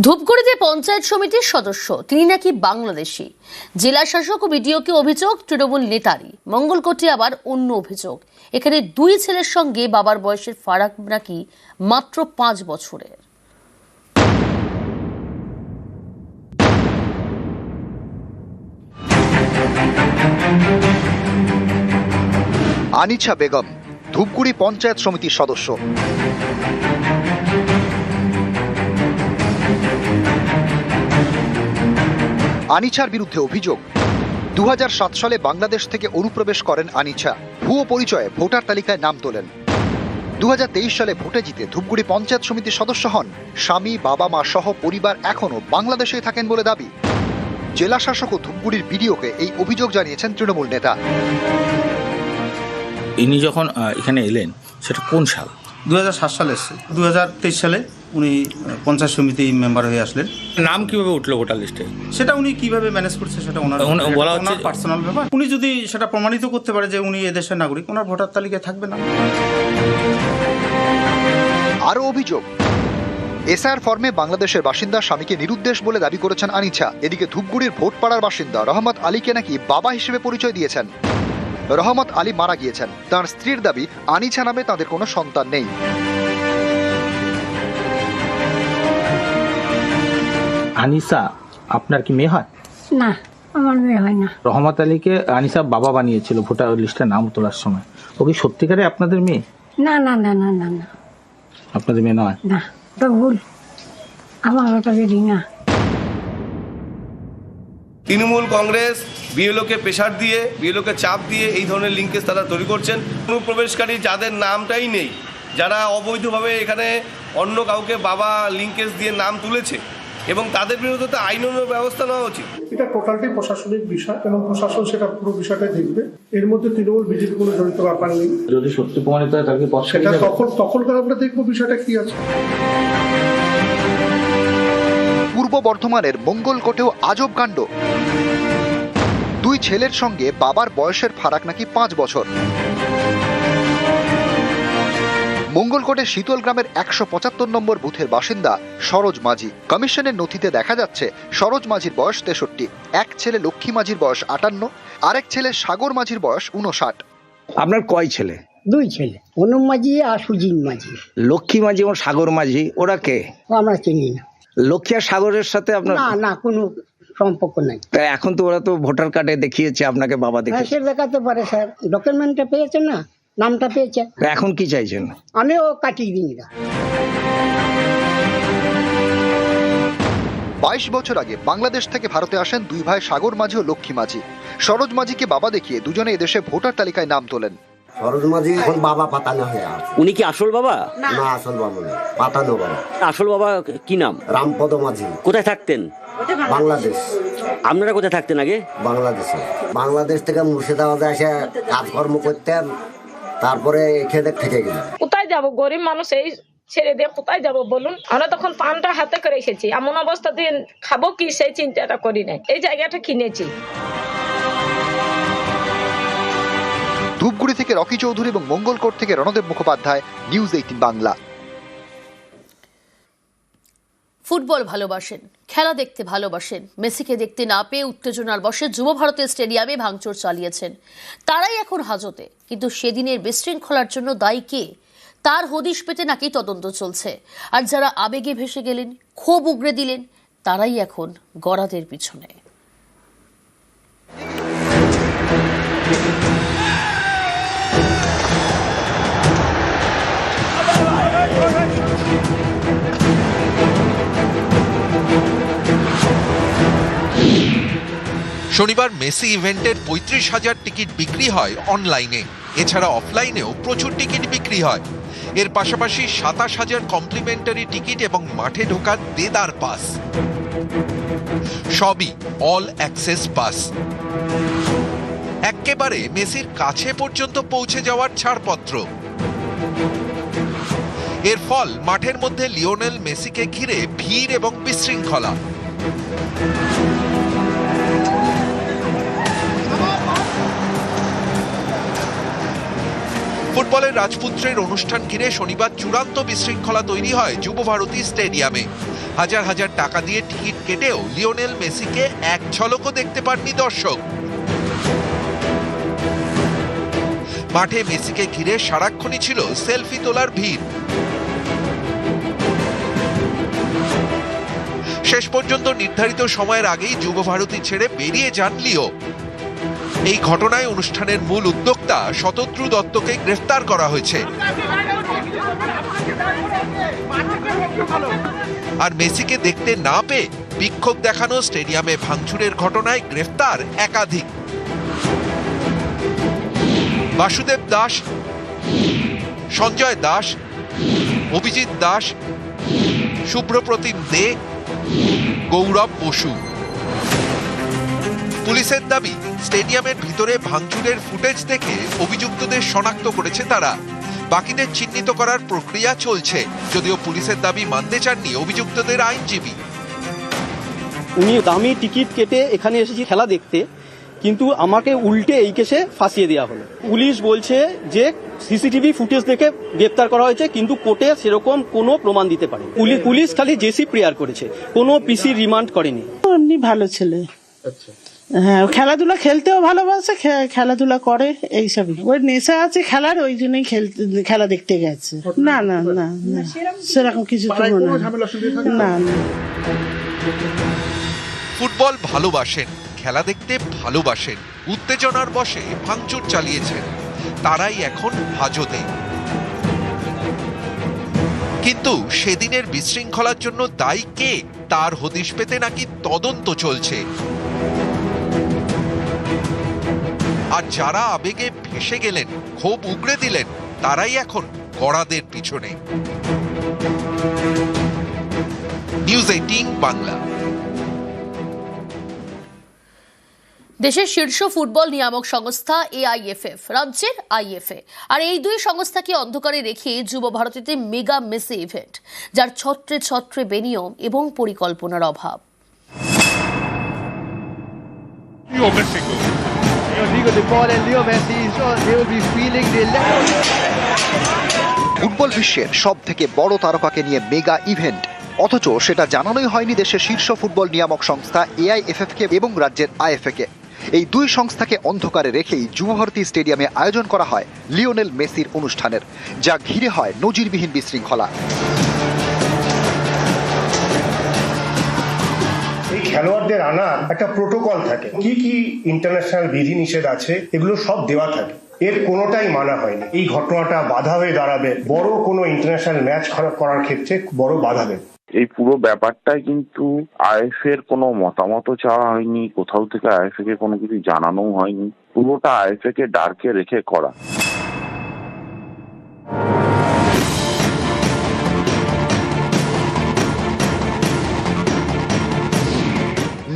ধূপগুড়িতে পঞ্চায়েত সমিতির সদস্য তিনি নাকি বাংলাদেশি। জেলা শাসক ও বিডিওকে অভিযোগ তৃণমূল নেতারই। মঙ্গলকোটে আবার অন্য অভিযোগ, এখানে দুই ছেলের সঙ্গে বাবার বয়সের ফারাক নাকি মাত্র 5 বছরের। আনিছা বেগম ধূপগুড়ি পঞ্চায়েত সমিতির সদস্য। আনিছার বিরুদ্ধে অভিযোগ, 2007 সালে বাংলাদেশ থেকে অনুপ্রবেশ করেন আনিছা। ভুয়ো পরিচয়ে ভোটার তালিকায় নাম তোলেন। 2023 সালে ভোটে জিতে ধূপগুড়ি পঞ্চায়েত সমিতির সদস্য হন। স্বামী, বাবা মা সহ পরিবার এখনও বাংলাদেশেই থাকেন বলে দাবি। জেলা শাসক ও ধূপগুড়ির বিডিওকে এই অভিযোগ জানিয়েছেন তৃণমূল নেতা। ইনি যখন এখানে এলেন সেটা কোন সাল? 2007 সালে এসছে। 2023 সালে উনি পঞ্চায়েত সমিতি মেম্বার হয়ে আসলেন। নাম কিভাবে উঠলো ভোটার লিস্টে? সেটা উনি কিভাবে ম্যানেজ করছে সেটা ওনার পার্সোনাল ব্যাপার। উনি যদি সেটা প্রমাণিত করতে পারে যে উনি এদেশের নাগরিক, ওনার ভোটার তালিকায় থাকবে না। আরও অভিযোগ, এসআর ফর্মে বাংলাদেশের বাসিন্দা স্বামীকে নিরুদ্দেশ বলে দাবি করেছেন আনিছা। এদিকে ধূপগুড়ির ভোটপাড়ার বাসিন্দা রহমত আলীকে নাকি বাবা হিসেবে পরিচয় দিয়েছেন। রহমত আলী মারা গিয়েছেন। তার স্ত্রীর দাবি, আনিছা নামে তাদের কোনো সন্তান নেই। আনিসা আপনার কি মেয়ে হয়? না, আমার মেয়ে হয় না। রহমত আলীকে আনিসা বাবা বানিয়েছিল ভোটার লিস্টে নাম তোলার সময়। ও কি সত্যিকারে আপনাদের মেয়ে? না না না না না না, আপনাদের মেয়ে নয়? না, ওটা ভুল, আমার ওটা বেরি না। তৃণমূল কংগ্রেস বিএলওকে প্রেশার দিয়ে, বিএলওকে চাপ দিয়ে এই ধরনের লিঙ্কেজ তারা তৈরি করছেন। অনুপ্রবেশকারী যাদের নামটাই নেই, যারা অবৈধভাবে এখানে অন্য কাউকে বাবা লিঙ্কেজ দিয়ে নাম তুলেছে, এবং তাদের বিরুদ্ধে তো আইনানুগ ব্যবস্থা নেওয়া উচিত। এটা টোটালটাই প্রশাসনিক বিষয় এবং প্রশাসন সেটা পুরো বিষয়টাই দেখবে। এর মধ্যে তৃণমূল বিজেপি কোনো জড়িত ব্যাপার নেই। যদি সত্যি প্রমাণিত হয় তাহলে সেটা তখনকার আমরা দেখবো বিষয়টা কি আছে। পূর্ব বর্ধমানের মঙ্গলকোটেও আজব কাণ্ড। দুই ছেলের সঙ্গে বাবার বয়সের ফারাক নাকি 5 বছর। মঙ্গলকোটের শীতল গ্রামের 175 নম্বর বুথের বাসিন্দা সরোজ মাঝি। কমিশনের নথিতে দেখা যাচ্ছে সরোজ মাঝির বয়স 63। এক ছেলে লক্ষ্মী মাঝির বয়স 58, আরেক ছেলে সাগর মাঝির বয়স 59। আপনার কয় ছেলে? 2 ছেলে, অনুপ মাঝি আর সুজিন মাঝি। লক্ষ্মী মাঝি এবং সাগর মাঝি ওরা কে? আমরা চিনি না। লক্ষ্মী আর সাগরের সাথে আপনার না না, কোনো সম্পর্ক নাই। তা এখন তো ওরা তো ভোটার কার্ডে দেখিয়েছে আপনাকে বাবা দেখে। সে দেখাতে পারে স্যার, ডকুমেন্টটা পেয়েছে না, নামটা পেয়েছে। এখন কি চাইছেন? আমিও কাটিয়ে দিই না। 22 বছর আগে বাংলাদেশ থেকে ভারতে আসেন দুই ভাই সাগর মাঝি ও লক্ষ্মী মাঝি। সরোজ মাঝিকে বাবা দেখিয়ে দুজনে এদেশে ভোটার তালিকায় নাম তোলেন। সরোজ মাঝি এখন বাবা পাতানো হয়ে আছে। উনি কি আসল বাবা? না, আসল বাবা না, পাতানো বাবা। আসল বাবা কি নাম? রামপদ মাঝি। কোথায় থাকতেন? বাংলাদেশ। আপনারা কোথায় থাকতেন আগে? বাংলাদেশে। বাংলাদেশ থেকে মুর্শিদাবাদে এসে কাজকর্ম করতেন, তারপরে খেতে থেকে গেলেন। কোথায় যাব, গরিব মানুষ, এই ছেড়ে দিয়ে কোথায় যাব বলুন? আমরা তখন পানটা হাতে করে এসেছি, এমন অবস্থা দিয়ে খাবো কি সেই চিন্তাটা করি নাই। এই জায়গাটা কিনেছি। ধূপগুড়ি থেকে রকি চৌধুরী এবং মঙ্গলকোট থেকে রণদেব মুখোপাধ্যায়, নিউজ 18 বাংলা। ফুটবল ভালোবাসেন, খেলা দেখতে ভালোবাসেন, মেসিকে দেখতে না পেয়ে উত্তেজনার বশে যুব ভারতের স্টেডিয়ামে ভাঙচুর চালিয়েছেন। তারাই এখন হাজতে। কিন্তু সেদিনের বিশৃঙ্খলার জন্য দায়ী কে, তার হদিশ পেতে নাকি তদন্ত চলছে। আর যারা আবেগে ভেসে গেলেন, ক্ষোভ উগরে দিলেন, তারাই এখন গরাদের পিছনে। শনিবার মেসি ইভেন্টের 35,000 টিকিট বিক্রি হয় অনলাইনে। এছাড়া অফলাইনেও প্রচুর টিকিট বিক্রি হয়। এর পাশাপাশি 27,000 কমপ্লিমেন্টারি টিকিট এবং মাঠে ঢোকার দেদার পাস, সবই অল অ্যাক্সেস পাস। একেবারে মেসির কাছে পর্যন্ত পৌঁছে যাওয়ার ছাড়পত্র। এর ফল মাঠের মধ্যে লিওনেল মেসিকে ঘিরে ভিড় এবং বিশৃঙ্খলা। ফুটবলের রাজপুত্রের অনুষ্ঠান ঘিরে শনিবার চূড়ান্ত বিশৃঙ্খলা তৈরি হয় যুবভারতী স্টেডিয়ামে। হাজার হাজার টাকা দিয়ে টিকিট কেটেও লিওনেল মেসিকে এক ঝলকও দেখতে পাননি দর্শক। মাঠে মেসিকে ঘিরে সারাক্ষণই ছিল সেলফি তোলার ভিড়। শেষ পর্যন্ত নির্ধারিত সময়ের আগেই যুবভারতী ছেড়ে বেরিয়ে যান লিও। এই ঘটনায় অনুষ্ঠানের মূল উদ্যোক্তা শতদ্রু দত্তকে গ্রেফতার করা হয়েছে। আর মেসিকে দেখতে না পেয়ে বিক্ষোভ দেখানো, স্টেডিয়ামে ভাঙচুরের ঘটনায় গ্রেফতার একাধিক। বাসুদেব দাস, সঞ্জয় দাস, অভিজিৎ দাস, শুভ্রপ্রতিম দে, গৌরব বসু। পুলিশের দাবি, স্টেডিয়ামের ভিতরে ভাঙচুরের ফুটেজ দেখে অভিযুক্তদের শনাক্ত করেছে তারা। বাকিদের চিহ্নিত করার প্রক্রিয়া চলছে, যদিও পুলিশের দাবি মানতে চাননি অভিযুক্তদের আইনজীবী। উনি দামি টিকিট কেটে এখানে এসেছি খেলা দেখতে, কিন্তু আমাকে উল্টে এই কেসে ফাঁসিয়ে দেওয়া হলো। পুলিশ বলছে যে সিসিটিভি ফুটেজ দেখে গ্রেপ্তার করা হয়েছে, কিন্তু কোর্টে সেরকম কোনো প্রমাণ দিতে পারে। পুলিশ খালি জেসি প্রেয়ার করেছে, কোনো পিসি রিমান্ড করেনি। এমনি ভালো ছেলে, হ্যাঁ খেলাধুলা খেলতেও ভালোবাসে, খেলাধুলা করে, এইসবই। ওই নেশা আছে খেলার, ওই জন্যই খেলা দেখতে গেছে। না না না না, সেরকম কিছু তো মনে হয় না। ফুটবল ভালোবাসেন, খেলা দেখতে ভালোবাসেন, উত্তেজনার বশে ভাঙচুর চালিয়েছেন, তারাই এখন হাজতে। কিন্তু সেদিনের বিশৃঙ্খলার জন্য দায়ী কে, তার হদিশ পেতে নাকি তদন্ত চলছে। আর যারা আবেগে ভেসে গেলেন, ক্ষোভ উগড়ে দিলেন, তারাই এখন কড়াদের পিছনে। নিউজ 18 বাংলা। দেশের শীর্ষ ফুটবল নিয়ামক সংস্থা এআইএফএফ, রাজ্যের আইএফএ, আর এই দুই সংস্থাকে অন্ধকারে রেখে যুব ভারতীতে মেগা মেসি ইভেন্ট, যার ছত্রে ছত্রে বেনিয়ম এবং পরিকল্পনার অভাব। ফুটবল বিশ্বের সব থেকে বড় তারকাকে নিয়ে মেগা ইভেন্ট, অথচ সেটা জানানোই হয়নি দেশের শীর্ষ ফুটবল নিয়ামক সংস্থা এআইএফএফ কে এবং রাজ্যের আইএফএ কে। এই দুই সংস্থাকে অন্ধকারে রেখেই যুবভারতী স্টেডিয়ামে আয়োজন করা হয় লিওনেল মেসির অনুষ্ঠানের, যা ঘিরে হয় নজিরবিহীন বিশৃঙ্খলা। এই খেলোয়াড়দের আনার একটা প্রোটোকল থাকে, কি কি ইন্টারন্যাশনাল বিধিনিষেধ আছে এগুলো সব দেওয়া থাকে, এর কোনোটাই মানা হয়নি। এই ঘটনাটা বাধা হয়ে দাঁড়াবে বড় কোনো ইন্টারন্যাশনাল ম্যাচ করার ক্ষেত্রে, বড় বাধা দেবে। এই পুরো ব্যাপারটাই কিন্তু আইএফএ এর কোনো মতামত চাওয়া হয়নি, কোথাও থেকে আইএফএ কে কোনো কিছু জানানো হয়নি, পুরোটা আইএফএ কে ডার্কে রেখে করা।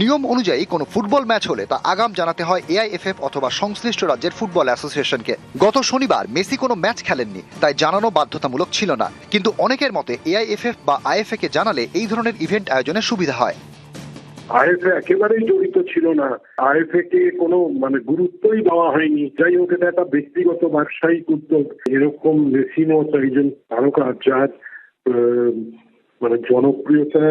নিয়ম অনুযায়ী কোনো ফুটবল ম্যাচ হলে তা আগাম জানাতে হয় এআইএফএফ অথবা সংশ্লিষ্ট রাজ্যের ফুটবল অ্যাসোসিয়েশনকে। গত শনিবার মেসি কোনো ম্যাচ খেলেননি, তাই জানানো বাধ্যতামূলক ছিল না। কিন্তু অনেকের মতে এআইএফএফ বা আইএফএ কে জানালে এই ধরনের ইভেন্ট আয়োজনে সুবিধা হয়। আইএফএ একেবারেই জড়িত ছিল না, আইএফএ কে কোনো গুরুত্বই দেওয়া হয়নি। যাই হোক, এটা একটা ব্যক্তিগত ব্যবসায়িক উদ্যোগ। এরকম মেসি মতো একজন তারকা, যার জনপ্রিয়তা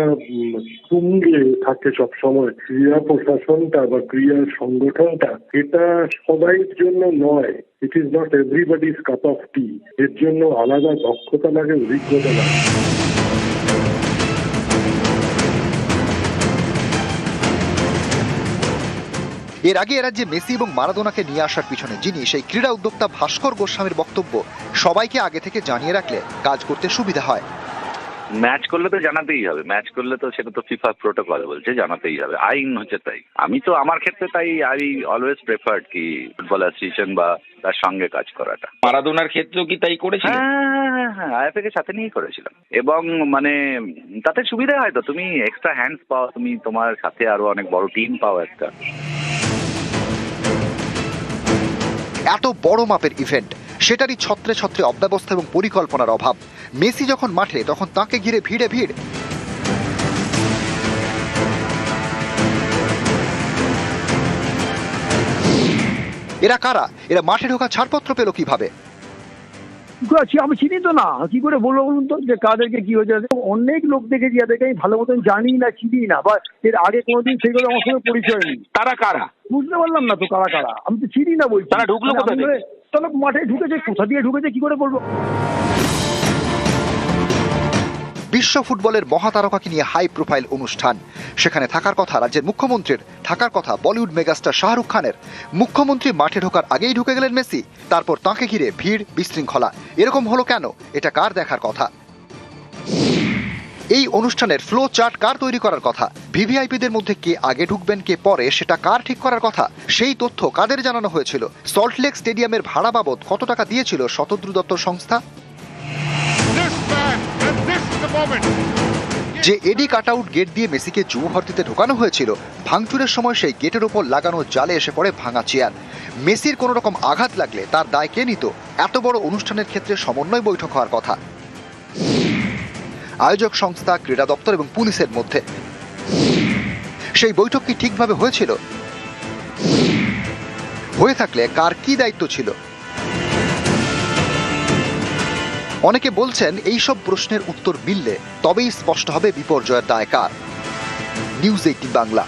তুঙ্গে থাকে সবসময়, ক্রীড়া প্রশাসনটা বা ক্রীড়া সংগঠনটা এটা সবাইয়ের জন্য নয়। It is not everybody's cup of tea. এর জন্য আলাদা দক্ষতা লাগে, অভিজ্ঞতা লাগে। এর আগে রাজ্যে মেসি এবং মারাদোনাকে নিয়ে আসার পিছনে যিনি সেই ক্রীড়া উদ্যোক্তা ভাস্কর গোস্বামীর বক্তব্য, সবাইকে আগে থেকে জানিয়ে রাখলে কাজ করতে সুবিধা হয়। ম্যাচ করলে তো জানাতেই হবে, ম্যাচ করলে তো সেটা তো ফিফা প্রোটোকল বলছে জানাতেই হবে, আইন হচ্ছে তাই। আমি তো আমার ক্ষেত্রে তাই আই অলওয়েজ প্রেফার্ড কি ফুটবল অ্যাসোসিয়েশন বা তার সঙ্গে কাজ করাটা। মারাদোনার ক্ষেত্রেও কি তাই করেছিল? হ্যাঁ, আইএফএ কে সাথে নিয়েই করেছিলাম, এবং তাতে সুবিধা হয় তো, তুমি এক্সট্রা হ্যান্ডস পাও, তুমি তোমার সাথে আরো অনেক বড় টিম পাও একটা। এত বড় মাপের ইভেন্ট, সেটারই ছত্রে ছত্রে অব্যবস্থা এবং পরিকল্পনার অভাব। মেসি যখন মাঠে, তখন তাকে ঘিরে ভিড়ে ভিড়। এরা কারা? এরা মাঠে ঢোকা ছাড়পত্র পেল কিভাবে? আমি চিনি তো না, কি করে বলবো বলুন তো যে কাদেরকে কি হয়েছে। অনেক লোক দেখেছি যাদেরকে আমি ভালো মতন জানি না, চিনি না, বা এর আগে কোনোদিন সেইগুলো আমার সঙ্গে পরিচয় নেই। তারা কারা? বুঝতে পারলাম না তো কারা কারা, আমি তো চিনি না বলছি। তারা ঢুকলো কোথা থেকে? তাহলে মাঠে ঢুকেছে, কোথা দিয়ে ঢুকেছে কি করে বলবো। বিশ্ব ফুটবলের মহাতারকাকে নিয়ে হাই প্রোফাইল অনুষ্ঠান, সেখানে থাকার কথা রাজ্যের মুখ্যমন্ত্রীর, থাকার কথা বলিউড মেগাস্টার শাহরুখ খানের। মুখ্যমন্ত্রী মাঠে ঢোকার আগেই ঢুকে গেলেন মেসি, তারপর তাঁকে ঘিরে ভিড়, বিশৃঙ্খলা। এরকম হলো কেন, এটা কার দেখার কথা? এই অনুষ্ঠানের ফ্লো চার্ট কার তৈরি করার কথা? ভিভিআইপিদের মধ্যে কে আগে ঢুকবেন কে পরে, সেটা কার ঠিক করার কথা? সেই তথ্য কাদের জানানো হয়েছিল? সল্টলেক স্টেডিয়ামের ভাড়া বাবদ কত টাকা দিয়েছিল শতদ্রু দত্তর সংস্থা? যে এডি কাটআউট গেট দিয়ে মেসিকে যুব ভারতীতে ঢোকানো হয়েছিল, ভাঙচুরের সময় সেই গেটের ওপর লাগানো জালে এসে পড়ে ভাঙা চেয়ার। মেসির কোনো রকম আঘাত লাগলে তার দায় কে নিত? এত বড় অনুষ্ঠানের ক্ষেত্রে সমন্বয় বৈঠক হওয়ার কথা আয়োজক সংস্থা, ক্রীড়া দপ্তর এবং পুলিশের মধ্যে। সেই বৈঠক কি ঠিকভাবে হয়েছিল? হয়ে থাকলে কার কি দায়িত্ব ছিল? অনেকে বলছেন এইসব প্রশ্নের উত্তর মিললে তবেই স্পষ্ট হবে বিপর্যয়ের দায় কার। নিউজ 18 বাংলা।